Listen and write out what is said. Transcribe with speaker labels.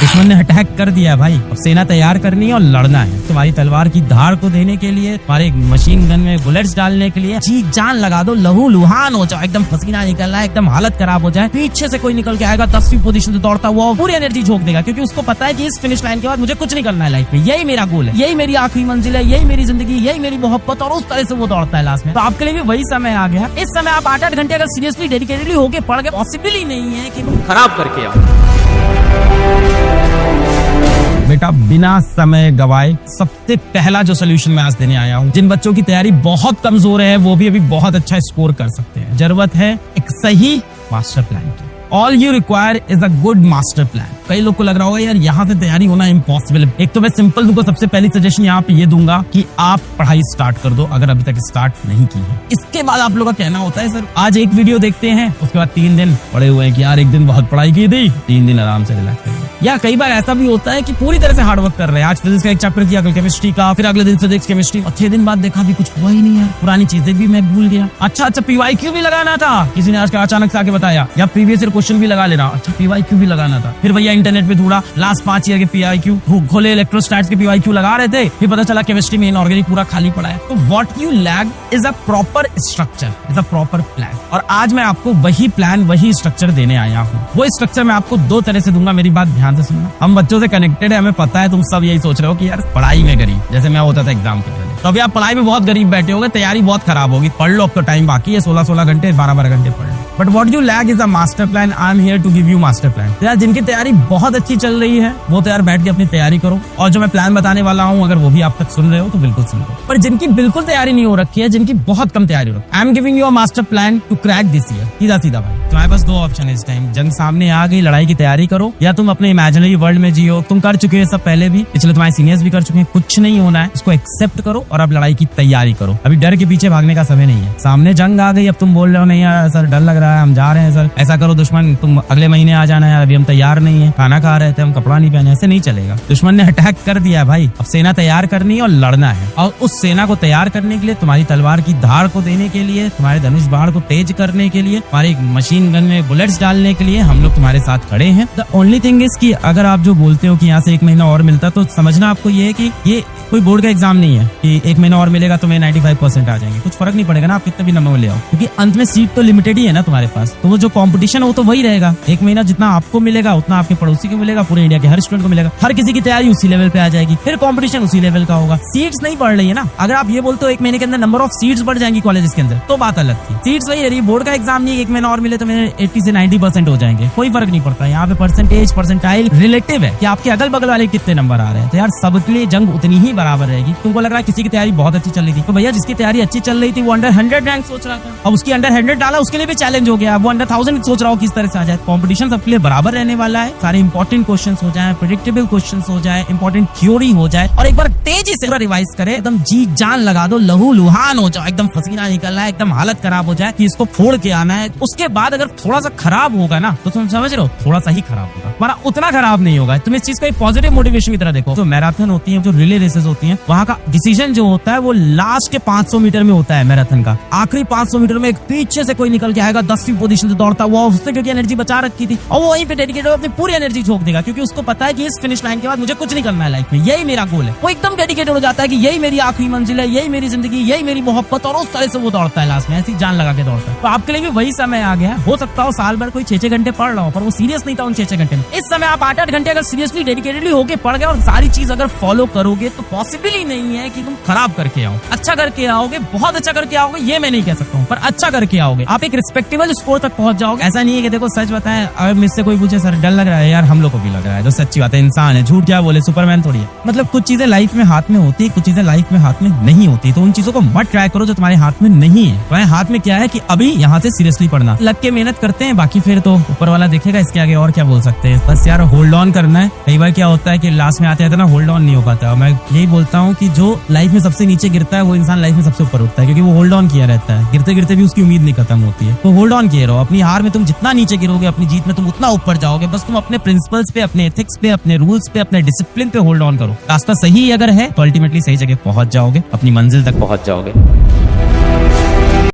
Speaker 1: दुश्मन ने अटैक कर दिया है भाई, अब सेना तैयार करनी है और लड़ना है। तुम्हारी तलवार की धार को देने के लिए, तुम्हारे मशीन गन में बुलेट्स डालने के लिए जी जान लगा दो, लहू लुहान हो जाओ, एकदम पसीना निकल रहा है, एकदम हालत खराब हो जाए, पीछे से कोई निकल के आएगा 10वीं पोजीशन से दौड़ता हुआ, पूरी एनर्जी झोंक देगा, क्योंकि उसको पता है कि इस फिनिश लाइन के बाद मुझे कुछ नहीं करना है लाइफ में, यही मेरा गोल है, यही मेरी आखिरी मंजिल है, यही मेरी जिंदगी, यही मेरी मोहब्बत, और उस तरह से वो दौड़ता है लास्ट में। तो आपके लिए भी वही समय आ गया। इस समय आप 8-8 घंटे अगर सीरियसली डेडिकेटेडली होके पढ़ के, पॉसिबल ही नहीं है कि तुम खराब करके आओ। बेटा बिना समय गवाए सबसे पहला जो सोल्यूशन मैं आज देने आया हूँ, जिन बच्चों की तैयारी बहुत कमजोर है वो भी अभी बहुत अच्छा स्कोर कर सकते हैं। जरूरत है एक सही मास्टर प्लान की। All you require is a good master plan. कई लोग को लग रहा होगा यार यहाँ से तैयारी होना इम्पॉसिबल है। एक तो मैं सिंपल तुमको सबसे पहली सजेशन यहाँ पे ये दूंगा कि आप पढ़ाई स्टार्ट कर दो, अगर अभी तक स्टार्ट नहीं की है। इसके बाद आप लोगों का कहना होता है सर आज एक वीडियो देखते हैं, उसके बाद 3 दिन पड़े हुए हैं कि यार एक दिन बहुत पढ़ाई की थी, 3 दिन आराम से रिलैक्स करेंगे। या कई बार ऐसा भी होता है कि पूरी तरह से हार्डवर्क कर रहे हैं, आज फिजिक्स का एक चैप्टर किया, कल केमिस्ट्री का, फिर अगले दिन फिजिक्स केमिस्ट्री, और 6 दिन बाद देखा भी कुछ हुआ ही नहीं है, पुरानी चीजें भी मैं भूल गया। अच्छा PYQ भी लगाना था, किसी ने आज का अचानक से आके बताया, या प्रीवियस ईयर क्वेश्चन भी लगा लेना। अच्छा PYQ भी लगाना था, फिर भैया इंटरनेट पे ढूंढा, लास्ट 5 ईयर के PYQ खोले, इलेक्ट्रोस्टैट्स के PYQ लगा रहे थे, फिर पता चला केमिस्ट्री में इनऑर्गेनिक पूरा खाली पड़ा है। तो what you lack is a proper structure, is a proper plan. और आज मैं आपको वही प्लान, वही स्ट्रक्चर देने आया हूँ। वो स्ट्रक्चर मैं आपको 2 तरह से दूंगा, मेरी बात ध्यान से सुनना। हम बच्चों से कनेक्टेड है, हमें पता है तुम सब यही सोच रहे हो कि यार पढ़ाई में गरीब, जैसे मैं होता था एग्जाम के पहले, तो अभी आप पढ़ाई में बहुत गरीब बैठे होगे, तैयारी बहुत खराब होगी। पढ़ लो, अब तो टाइम बाकी है, 16-16 घंटे 12-12 घंटे पढ़ लो। But what you lack is a master plan. I am here to give you master plan. यार जिनकी तैयारी बहुत अच्छी चल रही है वो तो यार बैठ के अपनी तैयारी करो, और जो मैं प्लान बताने वाला हूँ अगर वो भी आप तक सुन रहे हो तो बिल्कुल सुन लो। पर जिनकी बिल्कुल तैयारी नहीं हो रखी है, जिनकी बहुत कम तैयारी हो रखी है, I am giving you a master plan to crack this year. सीधा सीधा भाई, तुम्हारे पास 2 ऑप्शन है इस टाइम। जंग सामने आ गई, लड़ाई की तैयारी करो, या तुम अपने इमेजिनरी वर्ल्ड में जियो। तुम कर चुके हो सब पहले भी, पिछले तुम्हारे सीनियर्स भी कर चुके हैं। कुछ नहीं होना है, इसको एक्सेप्ट करो और अब लड़ाई की तैयारी करो। अभी डर के पीछे भागने का समय नहीं है, सामने जंग आ गई, अब तुम बोल रहे हो नहीं यार सर डर लग रहा है, हम जा रहे हैं सर, ऐसा करो दुश्मन तुम अगले महीने आ जाना है, अभी हम तैयार नहीं है, खाना खा रहे थे, हम कपड़ा नहीं पहने, ऐसे नहीं चलेगा। दुश्मन ने अटैक कर दिया है भाई, अब सेना तैयार करनी है और लड़ना है। और उस सेना को तैयार करने के लिए, तुम्हारी तलवार की धार को देने के लिए, तुम्हारे धनुष बाण को तेज करने के लिए, तुम्हारी मशीन गन में बुलेट्स डालने के लिए हम लोग तुम्हारे साथ खड़े हैं। द ओनली थिंग इज कि अगर आप जो बोलते हो कि यहाँ से 1 महीना और मिलता, तो समझना आपको ये है कि ये कोई बोर्ड का एग्जाम नहीं है कि 1 महीना और मिलेगा तुम्हें 95% आ जाएंगे। कुछ फर्क नहीं पड़ेगा ना आप कितने भी नंबर ले आओ, क्योंकि अंत में सीट तो लिमिटेड ही है ना तुम्हारे पास। तो वो जो कंपटीशन है वो तो वही रहेगा। 1 महीना जितना आपको मिलेगा उतना आपके पड़ोसी को मिलेगा, पूरे इंडिया के हर स्टूडेंट को मिलेगा। हर किसी की तैयारी उसी लेवल पे आ जाएगी, फिर कंपटीशन उसी लेवल का होगा। सीट्स नहीं बढ़ रही है ना। अगर आप ये बोलते हो 1 महीने के अंदर नंबर ऑफ सीट्स बढ़ जाएंगी कॉलेज के अंदर, तो बात अलग थी। सीट्स वही है, बोर्ड का एग्जाम नहीं, 1 महीना और मिले तो मेरे 80 से 90% हो जाएंगे, कोई फर्क नहीं पड़ता। यहाँ पे परसेंटाइल रिलेटिव है कि आपके अगल बगल वाले कितने नंबर आ रहे हैं। तो यार सबके लिए जंग उतनी ही बराबर रहेगी। तुमको लग रहा है किसी की तैयारी बहुत अच्छी चल रही थी, तो भैया जिसकी तैयारी अच्छी चल रही थी वो अंडर 100 रैंक सोच रहा था, अब उसकी अंडर 100 डाला, उसके लिए भी चैलेंज हो गया। वो अंडर 1000 सोच रहा हो किस तरह से आ जाए। कंपटीशन सबके लिए बराबर रहने वाला है। सारे इंपॉर्टेंट क्वेश्चंस हो जाए, प्रेडिक्टेबल क्वेश्चंस हो जाए, इंपॉर्टेंट थ्योरी हो जाए, और एक बार तेजी से रिवाइज करे, एकदम जी जान लगा दो, लहू लुहान हो जाओ, एकदम पसीना निकल रहा है, एकदम हालत खराब हो जाए कि इसको फोड़ के आना है। उसके बाद अगर थोड़ा सा खराब होगा ना, तो तुम समझ रहे हो थोड़ा सा ही खराब होगा, हमारा उतना खराब नहीं होगा। तुम इस चीज को एक पॉजिटिव मोटिवेशन की तरह देखो। जो मैराथन होती है, जो रिले रेसेस होती है, वहाँ का डिसीजन जो होता है वो लास्ट के 500 मीटर में होता है। मैराथन का आखिरी 500 मीटर में एक पीछे से कोई निकल के आएगा 10वीं पोजीशन से दौड़ता हुआ, उसने क्योंकि एनर्जी बचा रखी थी, और वो वहीं पे डेडिकेटेड अपनी पूरी एनर्जी झोंक देगा, क्योंकि उसको पता है कि इस फिनिश लाइन के बाद मुझे कुछ नहीं करना है लाइफ में, यही मेरा गोल है। वो एकदम डेडिकेटेड हो जाता है कि यही मेरी आखिरी मंजिल है, यही मेरी जिंदगी, यही मेरी मोहब्बत, और उस तरह से वो दौड़ता है लास्ट में, ऐसी जान लगा के दौड़ता है। तो आपके लिए भी वही समय आ गया है। हो सकता हो साल भर कोई 6-6 घंटे पढ़ रहा हो, पर वो सीरियस नहीं था उन 6-6 घंटे में। इस समय आप 8-8 घंटे अगर सीरियसली डेडिकेटेडली होके पढ़ गए और सारी चीज अगर फॉलो करोगे, तो पॉसिबल ही नहीं है कि तुम खराब करके आओ। अच्छा करके आओगे, बहुत अच्छा करके आओगे, ये मैं नहीं कह सकता हूँ, पर अच्छा करके आओगे। आप एक रिस्पेक्टेबल स्कोर तक पहुंच जाओगे। ऐसा नहीं है कि देखो सच बताएं, अगर मुझसे कोई पूछे सर डर लग रहा है, यार हम लोग को भी लग रहा है, जो सच्ची बात है, इंसान है, झूठ क्या बोले, सुपरमैन थोड़ी है। मतलब कुछ चीजें लाइफ में हाथ में होती है, कुछ चीजें लाइफ में हाथ में नहीं होती, तो उन चीजों को मत ट्राई करो जो तुम्हारे हाथ में नहीं है। तुम्हारे हाथ में क्या है कि अभी यहाँ से सीरियसली पढ़ना, लग के मेहनत करते हैं, बाकी फिर तो ऊपर वाला देखेगा, इसके आगे और क्या बोल सकते हैं। बस यार होल्ड ऑन करना है। कई बार क्या होता है कि लास्ट में आते आते ना होल्ड ऑन नहीं हो पाता। मैं यही बोलता हूँ कि जो लाइफ में सबसे नीचे गिरता है वो इंसान लाइफ में सबसे ऊपर उठता है, क्योंकि वो होल्ड ऑन किया रहता है। गिरते गिरते भी उसकी उम्मीद नहीं खत्म होती है। तो होल्ड ऑन किए रहो। अपनी हार में तुम जितना नीचे गिरोगे, अपनी जीत में तुम उतना ऊपर जाओगे। बस तुम अपने प्रिंसिपल्स पे, अपने एथिक्स पे, अपने रूल्स पे, अपने डिसिप्लिन पे होल्ड ऑन करो। रास्ता सही अगर है तो अल्टीमेटली सही जगह पहुंच जाओगे, अपनी मंजिल तक पहुंच जाओगे।